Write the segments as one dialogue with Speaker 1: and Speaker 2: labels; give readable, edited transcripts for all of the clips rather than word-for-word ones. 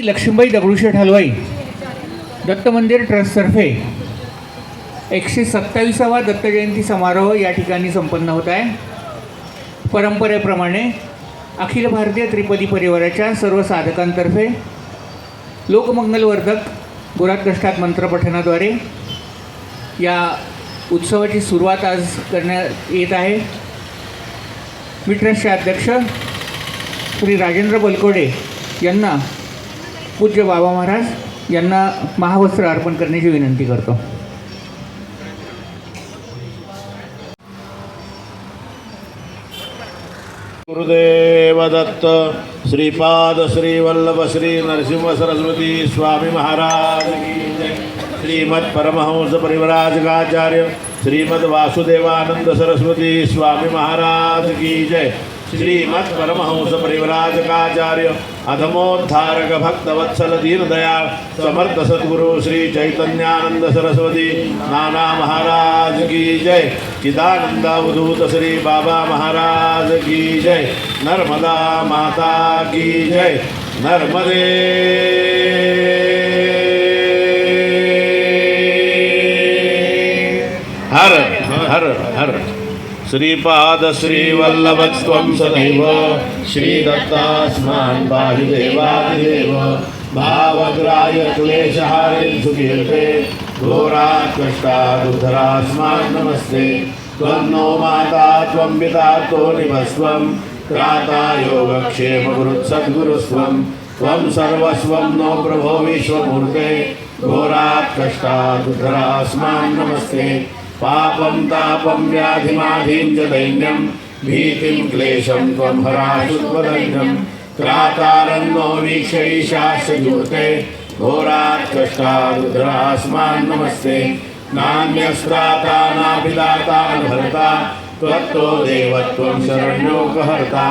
Speaker 1: लक्ष्मीबाई दगडूशेठ हलवाई दत्त मंदिर ट्रस्टतर्फे 127वा दत्त जयंती समारोह या ठिकाणी संपन्न होत आहे. परंपरेप्रमाणे अखिल भारतीय त्रिपदी परिवाराच्या सर्व साधकांतर्फे लोकमंगलवर्धक गुरात्कष्टात मंत्रपठणाद्वारे या उत्सवाची सुरुवात आज करण्यात येत आहे. मी ट्रस्टचे अध्यक्ष श्री राजेंद्र बलकोडे यांना पूज्य बाबा महाराज यांना महावस्त्र अर्पण करण्याची विनंती करतो.
Speaker 2: गुरुदेव दत्त श्रीपाद श्री वल्लभ श्री नरसिंह सरस्वती स्वामी महाराज की जय. श्रीमद परमहंस परिव्राजकाचार्य श्रीमद वासुदेवानंद सरस्वती स्वामी महाराज की जय. श्रीमद परमहंस परिव्राजकाचार्य अधमोद्धारक भक्तवत्सल दीनदयाळ समर्थ सद्गुरु श्री चैतन्यानंद सरस्वती नाना महाराज की जय. चिदानंद अवधूत श्री बाबा महाराज की जय. नर्मदा माता की जय. नर्मदे हर हर हर. श्रीपाद श्रीवल्लभत्वं सदैव श्रीदत्तास्मान् पाहि देवादिदेव. भावग्राह्य क्लेशहारिं सुकीर्ते घोरात्कष्टादुद्धरास्मान् नमस्ते. त्वं नो माता त्वं पिता त्वं निभस्त्वं त्राता योगक्षेम गुरुत्सद्गुरुस्त्वं. त्वं सर्वस्वं नो प्रभो विश्वमूर्ते घोरात्कष्टादुद्धरास्मान् नमस्ते. पापं तापं व्याधिमाधिं च दैन्यं भीतिं क्लेशं त्वं हराशुत्वदन्यं त्रातारन्नो वीक्षैषाश्चूर्ते घोरात् कष्टारुद्रास्मान् नमस्ते नान्यस्त्राता नाभिदाता न भर्ता त्वत्तो देवत्वं शरण्योपहर्ता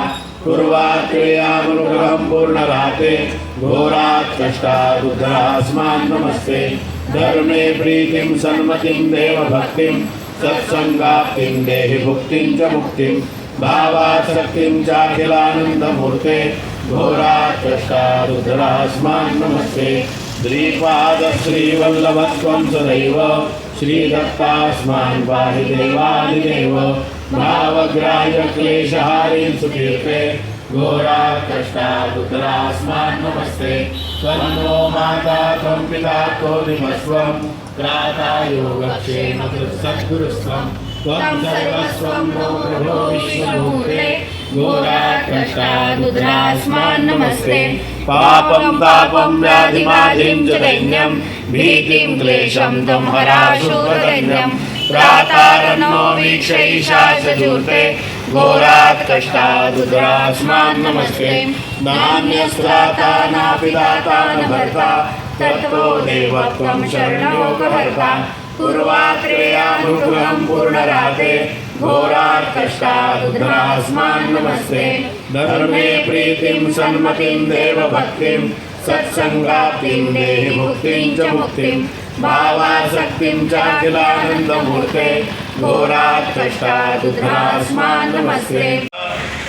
Speaker 2: पूर्वात्रेयामनुग्रहं पूर्णराते घोरात् कष्टारुद्रास्मान् नमस्ते धर्मे प्रीतिं सन्मतिं देवभक्तिं सत्संगाप्तिं देहि भुक्तिं च मुक्तिं भावासक्तिं चाखिलानन्दमूर्ते घोरात् कष्टारुद्रास्मान् नमस्ते श्रीपादश्रीवल्लभत्वं सदैव श्रीदत्तास्मान् पाहि देवादिदेव भावग्राह्य क्लेशहारिं सुकीर्ते घोरात् कष्टारुद्रास्मान् नमस्ते त्वन्नो माता त्वं पिता त्वमिमस्वं त्राता योगक्षेमकृत् सद्गुरुस्त्वं त्वं सर्वस्वं नो प्रभो विश्वभूते घोरात् कष्टारुद्रास्मान् नमस्ते पापं तापं व्याधिमाधिं च दैन्यं भीतिं क्लेशं त्वं हराशुभदैन्यं त्रातारन्नो वीक्षैषाश्चूर्ते घोरात् कष्टारुद्रास्मान् नमस्ते नान्यस्त्राता नापिदाता न भर्ता तत्तो देवत्वं शरण्योपहर्ता पूर्वात्रेयानुग्रहं पूर्णराते घोरात् कष्टारुद्रास्मान् नमस्ते धर्मे प्रीतिं सन्मतिं देवभक्तिं सत्संगाप्तिं देहि भुक्तिं च मुक्तिं भावासक्तिं चाखिलानन्दमूर्ते घोरात् कष्टारुद्रास्मान् नमस्ते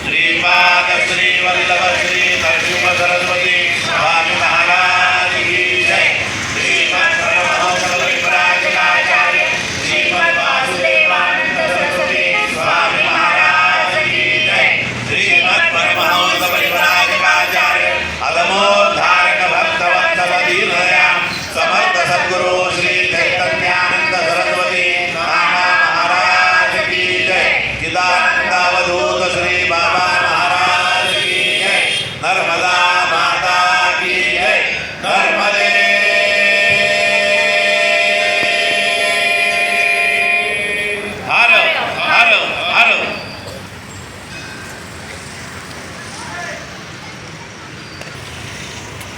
Speaker 2: श्रीपाद श्रीवल्लभ श्री नरसिंह सरस्वती स्वामी महाराज की जय श्रीमद् परमहंस परिव्राजकाचार्य श्रीमद् वासुदेवानंद सरस्वती स्वामी महाराज की जय श्रीमद् परमहंस परिव्राजकाचार्य अधमोद्धारक भक्तवत्सल दीनदयाल समर्थ सद्गुरु श्री चैतन्यानंद सरस्वती महाराज की जय चिदानंदावधूत श्री बाबा महाराज की जय नर्मदा माता की जय नर्मदे हर हर हर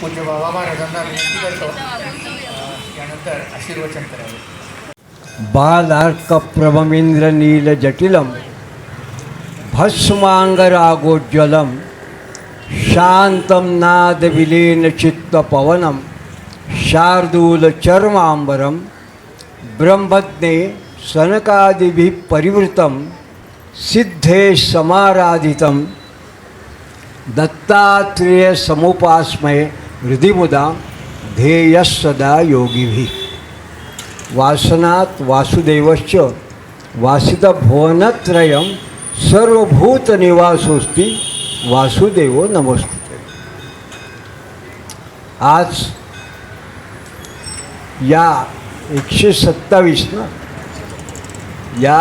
Speaker 1: पूज्य बाबा महाराजांना विनंती करतो त्यानंतर आशीर्वचन करावे.
Speaker 3: बालार्कप्रभमिन्द्र नीलजटिलं भस्माङ्गरागोज्ज्वलं शान्तं नादविलीनचित्तपवनं शार्दूलचर्माम्बरं ब्रह्मज्ञे सनकादिभिः परिवृतं सिद्धे समाराधितं दत्तात्रेयसमुपास्मये हृदि मुदा ध्येयः सदा योगिभिः वासनात् वासुदेवश्च वासितभुवनत्रयं सर्वभूतनिवासोऽस्ति वासुदेवो नमोस्तुते. आज या 127 ना या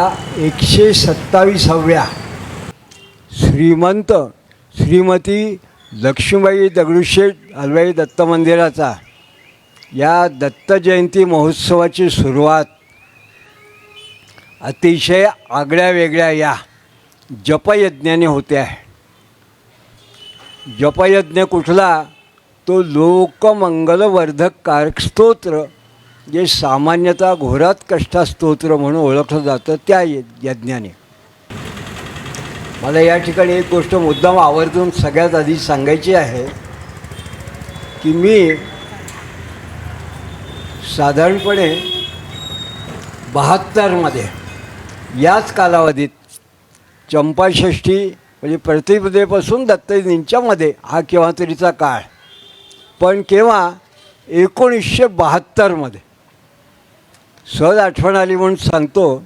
Speaker 3: 127व्या श्रीमंत श्रीमती लक्ष्मीबाई दगडूशेठ हलवाई दत्त मंदिराचा या दत्त जयंती महोत्सवाची सुरुवात अतिशय आगळ्या वेगळ्या या जपयज्ञाने होते आहे. जपयज्ञ कुठला? तो लोकमंगलवर्धक कारक स्तोत्र, जे सामान्यतः घोरात कष्टा स्तोत्र म्हणून ओळखलं जातं त्या यज्ञाने. मला या ठिकाणी एक गोष्ट मुद्दाम आवर्जून सगळ्यात आधी सांगायची आहे की मी साधारणपणे 72मध्ये याच कालावधीत चंपाषष्ठी म्हणजे प्रतिपदेपासून दत्तजयंतीच्यामध्ये हा केव्हा तरीचा काळ, पण केव्हा 1972मध्ये सहज आठवण आली म्हणून सांगतो.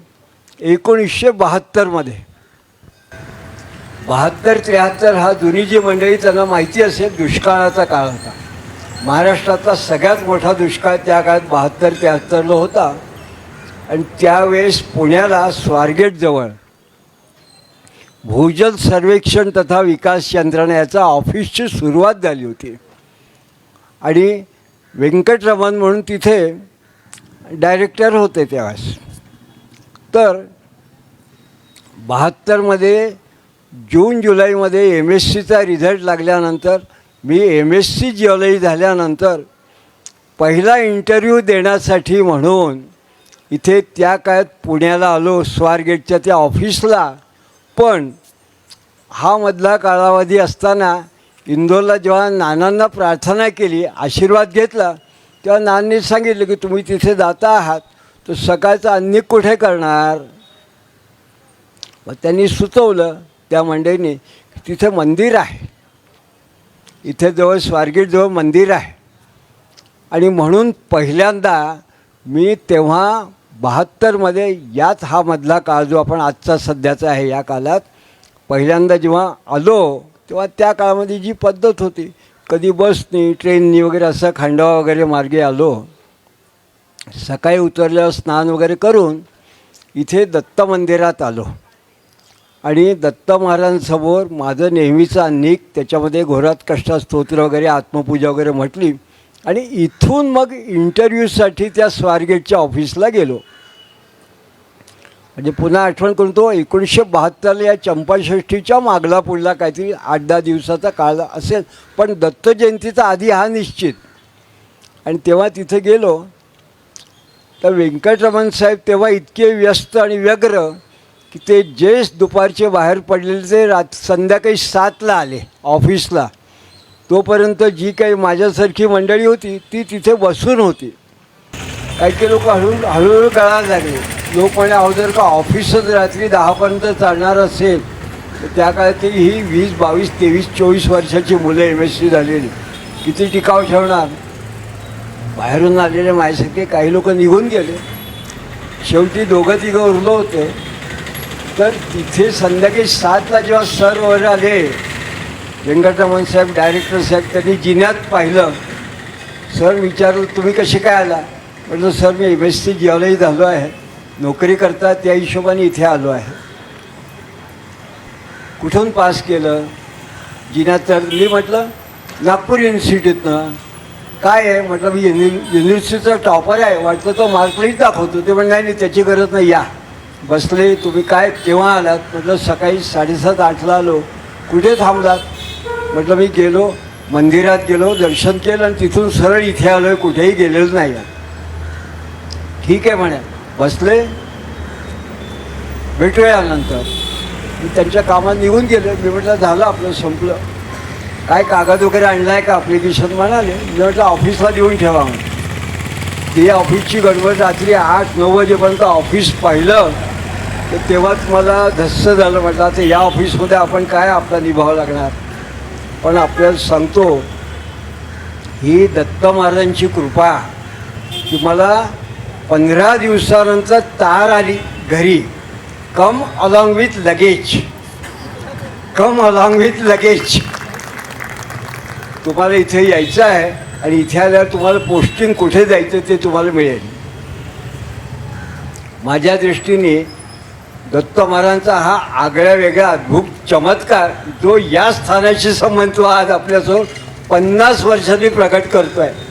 Speaker 3: 1972मध्ये 72-73 हा जुनी जी मंडळी त्यांना माहिती असेल दुष्काळाचा काळ होता. महाराष्ट्राचा सगळ्यात मोठा दुष्काळ त्या काळात 72-73ला होता. आणि त्यावेळेस पुण्याला स्वारगेटजवळ भूजल सर्वेक्षण तथा विकास यंत्रणा याचा ऑफिसची सुरुवात झाली होती. आणि व्यंकटरमण म्हणून तिथे डायरेक्टर होते त्यावेळेस. तर 72मध्ये जून जुलैमध्ये MSCचा रिझल्ट लागल्यानंतर मी MSc जिओलॉजी झाल्यानंतर पहिला इंटरव्ह्यू देण्यासाठी म्हणून इथे त्या काळात पुण्याला आलो स्वारगेटच्या त्या ऑफिसला. पण हा मधला कालावधी असताना इंदोरला जेव्हा नानांना प्रार्थना केली, आशीर्वाद घेतला, तेव्हा नानांनी सांगितलं की तुम्ही तिथे जाता आहात तर सकाळचं अन्य कुठे करणार. मग त्यांनी सुचवलं त्या मंडळीने की तिथे मंदिर आहे, इथे जवळ स्वारगेटजवळ मंदिर आहे. आणि म्हणून पहिल्यांदा मी तेव्हा 72मध्ये याच हा मधला काळ जो आपण आजचा सध्याचा आहे या काळात पहिल्यांदा जेव्हा आलो तेव्हा त्या काळामध्ये जी पद्धत होती, कधी बसनी ट्रेननी वगैरे असं खांडवा वगैरे मार्गे आलो. सकाळी उतरल्यावर स्नान वगैरे करून इथे दत्त मंदिरात आलो आणि दत्त महाराजांसमोर माझं नेहमीचं अनेक त्याच्यामध्ये घोरात कष्टा स्तोत्र वगैरे आत्मपूजा वगैरे म्हटली आणि इथून मग इंटरव्ह्यूसाठी त्या स्वारगेटच्या ऑफिसला गेलो. म्हणजे पुन्हा आठवण करतो 1972 या चंपाषष्ठीच्या मागला पुढला काहीतरी 8-10 दिवसाचा काळ असेल, पण दत्त जयंतीचा आधी हा निश्चित. आणि तेव्हा तिथे गेलो तर व्यंकटरमण साहेब तेव्हा इतके व्यस्त आणि व्यग्र की ते जे दुपारचे बाहेर पडलेले ते संध्याकाळी 7ला आले ऑफिसला. तोपर्यंत जी काही माझ्यासारखी मंडळी होती ती तिथे बसून होती. काही काही लोक हळूहळू कळायला लागले. लोक म्हणे अहो जर का ऑफिसच रात्री 10पर्यंत चालणार असेल तर त्या काळात ही 20, 22, 23, 24 वर्षाची मुलं MSc झालेली किती टिकाव ठेवणार. बाहेरून आलेले माझ्यासारखे काही लोक निघून गेले. शेवटी 2-3 उरलो होते. तर तिथे संध्याकाळी 7ला जेव्हा सर वर आले, व्यंकटरमण साहेब डायरेक्टर साहेब, त्यांनी जिन्यात पाहिलं. सर विचारलं तुम्ही कसे काय आला. म्हटलं सर मी MSc जिओलॉजी झालो आहे, नोकरी करता त्या हिशोबाने इथे आलो आहे. कुठून पास केलं. जिन्यात चढली. म्हटलं नागपूर युनिव्हर्सिटीतनं. काय आहे म्हटलं मी युनिव्हर्सिटीचा टॉपर आहे, वाटतं तो मार्कलिस्ट दाखवतो. ते म्हणजे नाही त्याची गरज नाही, या. बसले. तुम्ही काय केव्हा आलात. म्हटलं सकाळी 7:30-8ला आलो. कुठे थांबलात. म्हटलं मी गेलो मंदिरात गेलो, दर्शन केलं आणि तिथून सरळ इथे आलो आहे, कुठेही गेलेलो नाही आहे. ठीक आहे म्हणे. बसले. भेटूया नंतर. मी त्यांच्या कामात निघून गेले. मी म्हटलं झालं आपलं संपलं. काय कागद वगैरे आणला आहे का ॲप्लिकेशन म्हणाले. मी म्हटलं ऑफिसला देऊन ठेवा म्हणून. ती ऑफिसची गडबड. रात्री 8-9 वाजेपर्यंत ऑफिस पाहिलं तर तेव्हाच मला धस्स झालं. म्हटलं आता या ऑफिसमध्ये आपण काय आपला निभावं लागणार. पण आपल्याला सांगतो ही दत्त महाराजांची कृपा की मला 15 दिवसानंतर तार आली घरी. Come along with luggage. Come along with luggage. तुम्हाला इथे यायचं आहे आणि इथे आल्यावर तुम्हाला पोस्टिंग कुठे जायचं ते तुम्हाला मिळेल. माझ्या दृष्टीने दत्त महाराजांचा हा आगळ्या वेगळा अद्भुत चमत्कार जो या स्थानाशी संबंध आज आपल्यासमोर 50 वर्षांनी प्रकट करतो आहे.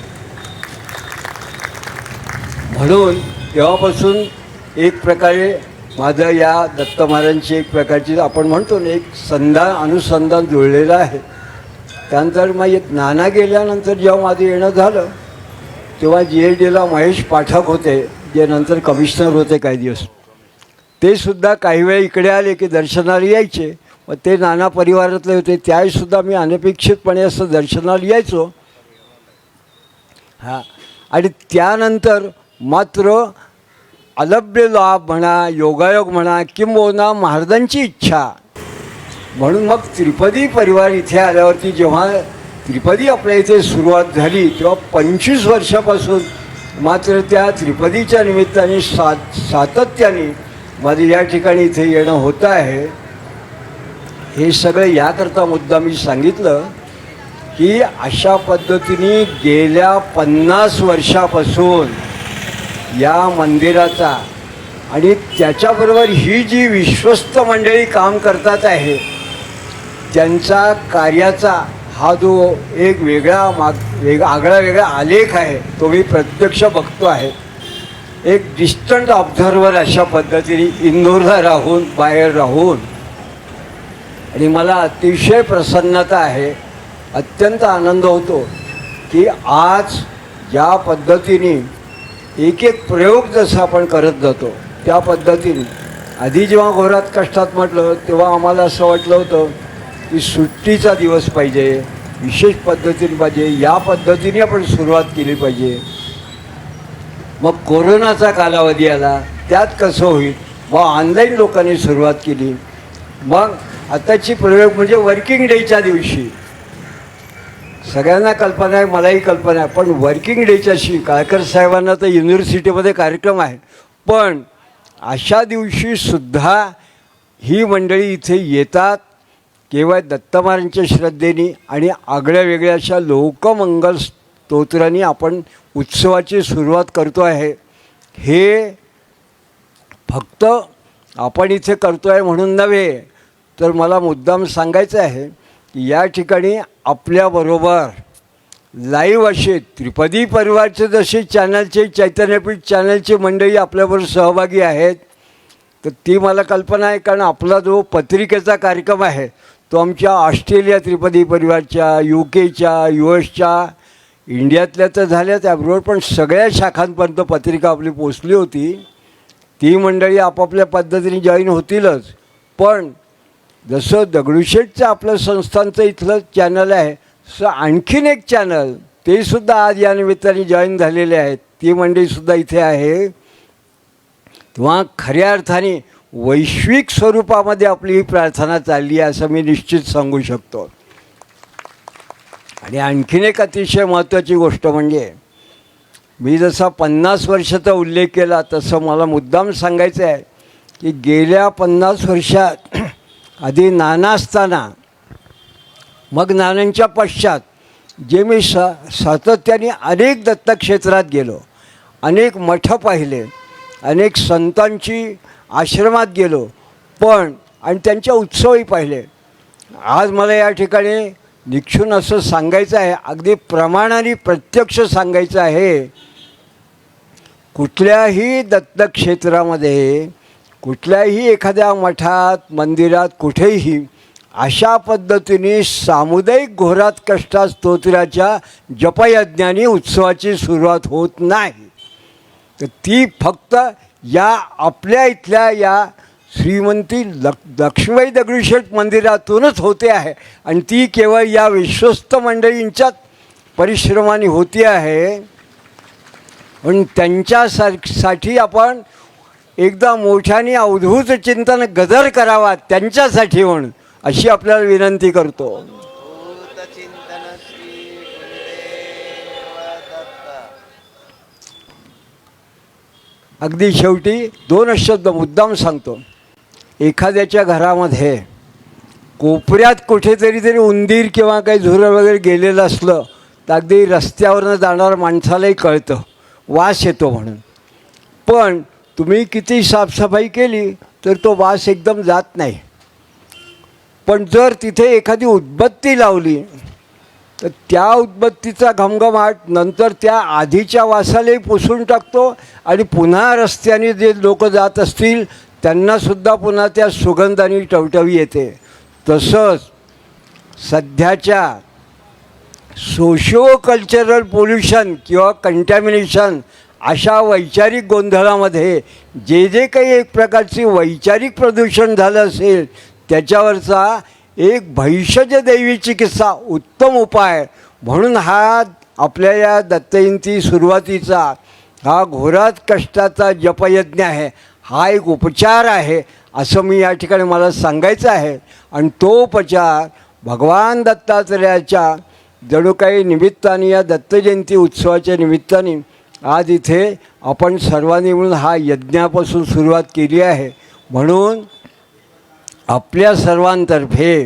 Speaker 3: म्हणून तेव्हापासून एक प्रकारे माझं या दत्त महाराजांची एक प्रकारची आपण म्हणतो ना एक अनुसंधान जुळलेलं आहे. त्यानंतर मग नाना गेल्यानंतर जेव्हा माझं येणं झालं तेव्हा GLDला महेश पाठक होते, जे नंतर कमिशनर होते काही दिवस. ते सुद्धा काही वेळ इकडे आले की दर्शनाला यायचे. मग ते नाना परिवारातले होते. त्यावेळीसुद्धा मी अनपेक्षितपणे असं दर्शनाला यायचो. हां. आणि त्यानंतर मात्र अलभ्य लाभ म्हणा, योगायोग म्हणा, किंबहुना महाराजांची इच्छा म्हणून मग त्रिपदी परिवार इथे आल्यावरती जेव्हा त्रिपदी आपल्या इथे सुरुवात झाली तेव्हा 25 वर्षापासून मात्र त्या त्रिपदीच्या निमित्ताने सातत्याने माझं या ठिकाणी इथे येणं होतं आहे. हे सगळं याकरता मुद्दा मी सांगितलं की अशा पद्धतीने गेल्या 50 वर्षापासून या मंदिराचा आणि त्याच्याबरोबर ही जी विश्वस्त मंडळी काम करतात आहे त्यांचा कार्याचा हा जो एक आगळा वेगळा आलेख आहे तो मी प्रत्यक्ष बघतो आहे. एक डिस्टंट ऑब्झर्वर अशा पद्धतीने इंदोरला राहून बाहेर राहून आणि मला अतिशय प्रसन्नता आहे, अत्यंत आनंद होतो की आज ज्या पद्धतीने एक एक प्रयोग जसा आपण करत जातो त्या पद्धतीने, आधी जेव्हा घोरात कष्टात म्हटलं तेव्हा आम्हाला असं वाटलं होतं की सुट्टीचा दिवस पाहिजे, विशेष पद्धतीने पाहिजे, या पद्धतीने आपण सुरुवात केली पाहिजे. मग कोरोनाचा कालावधी आला, त्यात कसं होईल, मग ऑनलाईन लोकांनी सुरुवात केली. मग आताची प्रयोग म्हणजे वर्किंग डेच्या दिवशी, सगळ्यांना कल्पना आहे, मलाही कल्पना आहे, पण वर्किंग डेच्या दिवशी काळकर साहेबांना तर युनिव्हर्सिटीमध्ये कार्यक्रम आहे, पण अशा दिवशीसुद्धा ही मंडळी इथे येतात केवळ दत्तमारांच्या श्रद्धेने आणि आगळ्या वेगळ्या अशा लोकमंगल स्तोत्रांनी आपण उत्सवाची सुरुवात करतो आहे. हे फक्त आपण इथे करतो आहे म्हणून नव्हे, तर मला मुद्दाम सांगायचं आहे की या ठिकाणी आपल्याबरोबर लाईव्ह असे त्रिपदी परिवारचे जसे चॅनलचे, चैतन्यपीठ चॅनलचे मंडळी आपल्याबरोबर सहभागी आहेत, तर ती मला कल्पना आहे. कारण आपला जो पत्रिकेचा कार्यक्रम आहे तो आमच्या ऑस्ट्रेलिया त्रिपदी परिवारच्या, UK च्या, US च्या, इंडियातल्या तर झाल्या त्याबरोबर, पण सगळ्या शाखांपर्यंत पत्रिका आपली पोचली होती. ती मंडळी आपापल्या पद्धतीने जॉईन होतीलच, पण जसं दगडूशेठचं आपलं संस्थांचं इथलं चॅनल आहे तसं आणखीन एक चॅनल ते सुद्धा आज या निमित्ताने जॉईन झालेले आहेत, ती मंडळीसुद्धा इथे आहे. तेव्हा खऱ्या अर्थाने वैश्विक स्वरूपामध्ये आपली ही प्रार्थना चालली आहे असं मी निश्चित सांगू शकतो. आणि आणखीन एक अतिशय महत्त्वाची गोष्ट म्हणजे मी जसा 50 वर्षाचा उल्लेख केला तसं मला मुद्दाम सांगायचं आहे की गेल्या 50 वर्षात आधी नाना असताना, मग नानांच्या पश्चात जे मी सातत्याने अनेक दत्तक्षेत्रात गेलो, अनेक मठ पाहिले, अनेक संतांची आश्रमात गेलो, पण आणि त्यांच्या उत्सवही पाहिले. आज मला या ठिकाणी निक्षून असं सांगायचं आहे, अगदी प्रमाणाने प्रत्यक्ष सांगायचं आहे, कुठल्याही दत्तक्षेत्रामध्ये, कुठल्याही एखाद्या मठात, मंदिरात, कुठेही अशा पद्धतीने सामुदायिक घोरात कष्टा स्तोत्राच्या जपयज्ञाने उत्सवाची सुरुवात होत नाही. तर ती फक्त या आपल्या इथल्या या श्रीमंती लक्ष्मीबाई दगडूशेठ मंदिरातूनच होते आहे, आणि ती केवळ या विश्वस्त मंडळींच्याच परिश्रमाने होती आहे. पण त्यांच्यासाठी आपण एकदा मोठ्याने अवधूत चिंतन गजर करावा त्यांच्यासाठी म्हणून अशी आपल्याला विनंती करतो. अगदी शेवटी 2 शब्द मुद्दाम सांगतो. एखाद्याच्या घरामध्ये कोपऱ्यात कुठेतरी तरी उंदीर किंवा काही झुरळ वगैरे गेलेलं असलं तर अगदी रस्त्यावरनं जाणाऱ्या माणसालाही कळतं, वास येतो म्हणून. पण तुम्ही किती साफसफाई केली तर तो वास एकदम जात नाही. पण जर तिथे एखादी उदबत्ती लावली तर त्या उदबत्तीचा घमघमाट नंतर त्या आधीच्या वासालाही पुसून टाकतो, आणि पुन्हा रस्त्याने जे लोक जात असतील त्यांनासुद्धा पुन्हा त्या सुगंधाने टवटवी येते. तसंच सध्याच्या सोशिओ कल्चरल पोल्युशन किंवा कंटॅमिनेशन अशा वैचारिक गोंधळामध्ये जे जे काही एक प्रकारची वैचारिक प्रदूषण झालं असेल त्याच्यावरचा एक भैषज दैवी चिकित्सा उत्तम उपाय म्हणून हा आपल्या या दत्तजयंती सुरुवातीचा हा घोरात कष्टाचा जपयज्ञ आहे, हा एक उपचार आहे असं मी या ठिकाणी मला सांगायचं आहे. आणि तो उपचार भगवान दत्तात्रेयाच्या जणू काही निमित्ताने, या दत्तजयंती उत्सवाच्या निमित्ताने आज इथे आपण सर्वांनी मिळून हा यज्ञापासून सुरुवात केली आहे. म्हणून आपल्या सर्वांतर्फे,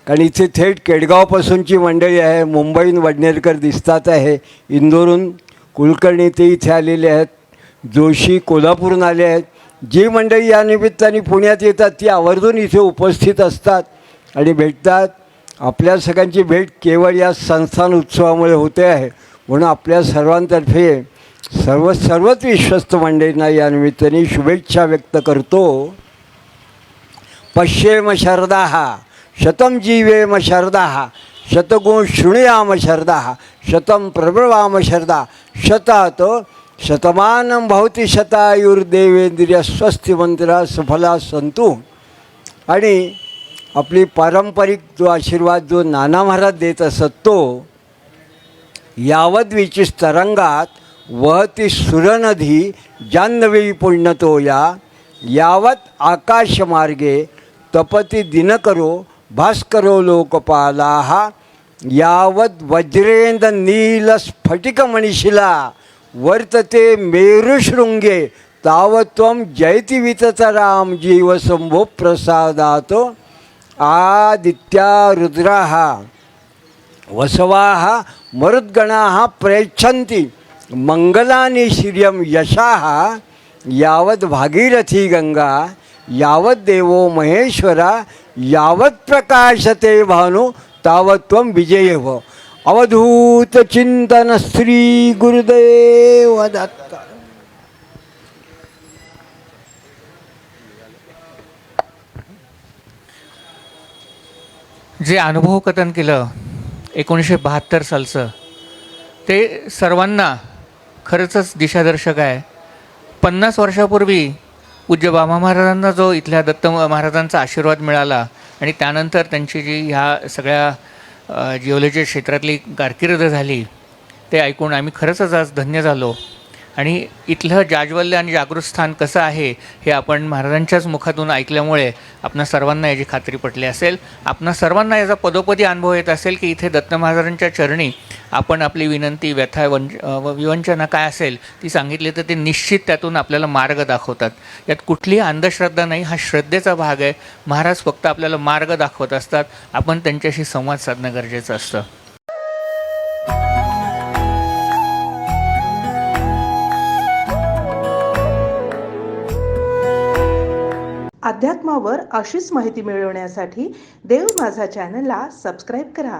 Speaker 3: कारण इथे थेट केडगावपासूनची मंडळी आहे, मुंबईहून वडनेरकर दिसतात आहे, इंदोरहून कुलकर्णी ते इथे आलेले आहेत, जोशी कोल्हापूरहून आले आहेत. जी मंडळी या निमित्ताने पुण्यात येतात ती आवर्जून इथे उपस्थित असतात आणि भेटतात. आपल्या सगळ्यांची भेट केवळ या संस्थान उत्सवामुळे होते आहे. म्हणून आपल्या सर्वांतर्फे सर्वच विश्वस्त मंडळींना या निमित्ताने शुभेच्छा व्यक्त करतो. पश्येम शरदाः शतं जीवेम शरदाः शतगुण शृणुयाम शरदाः शतं प्रब्रवाम शरदा शतात शतमानं भवति शतायुर्देवेंद्रिय स्वस्ति मंत्रा सफला संतु. आणि आपली पारंपरिक जो आशीर्वाद जो नाना महाराज देत असत तो, यावद विचिस तरंगात वहती सुरनधी जान्हवी पुण्यतोया यावत आकाशमार्गे तपती दिनकरो भास्करो लोकपालाः यावत वज्रेंद्र नील स्फटिकमणिशिला वर्तते मेरुशृंगे तावत्वं जयति विततराम जीवशंभो प्रसादात. आदित्या रुद्राः वसवाः मरुद्गणाः प्रयच्छन्ति मंगलानि श्रियं यशाः यावत् भागीरथी गंगा यावत् देवो महेश्वरा यावत् प्रकाशते भानु तावत्त्वं विजयः. अवधूत चिंतन श्री गुरुदेव दत्त.
Speaker 1: जे अनुभव कथन केलं 1972 सालचं, ते सर्वांना खरंच दिशादर्शक आहे. 50 वर्षापूर्वी पूज्य बाबा महाराजांना जो इथल्या दत्त महाराजांचा आशीर्वाद मिळाला आणि त्यानंतर त्यांची जी ह्या सगळ्या जिओलॉजी क्षेत्रातली कारकीर्द झाली, ते ऐकून आम्ही खरंच आज धन्य झालो. आणि इथलं जाज्वल्य आणि जागृत स्थान कसं आहे हे आपण महाराजांच्याच मुखातून ऐकल्यामुळे आपणा सर्वांना याची खात्री पटली असेल. आपणा सर्वांना याचा पदोपदी अनुभव येत असेल की इथे दत्त महाराजांच्या चरणी आपण आपली विनंती, व्यथा, विवंचना काय असेल ती सांगितली तर ते निश्चित त्यातून आपल्याला मार्ग दाखवतात. यात कुठलीही अंधश्रद्धा नाही, हा श्रद्धेचा भाग आहे. महाराज फक्त आपल्याला मार्ग दाखवत असतात, आपण त्यांच्याशी संवाद साधणं गरजेचं असतं.
Speaker 4: अध्यात्मावर अशीच माहिती मिळवण्यासाठी देव माझा चॅनलला सबस्क्राईब करा.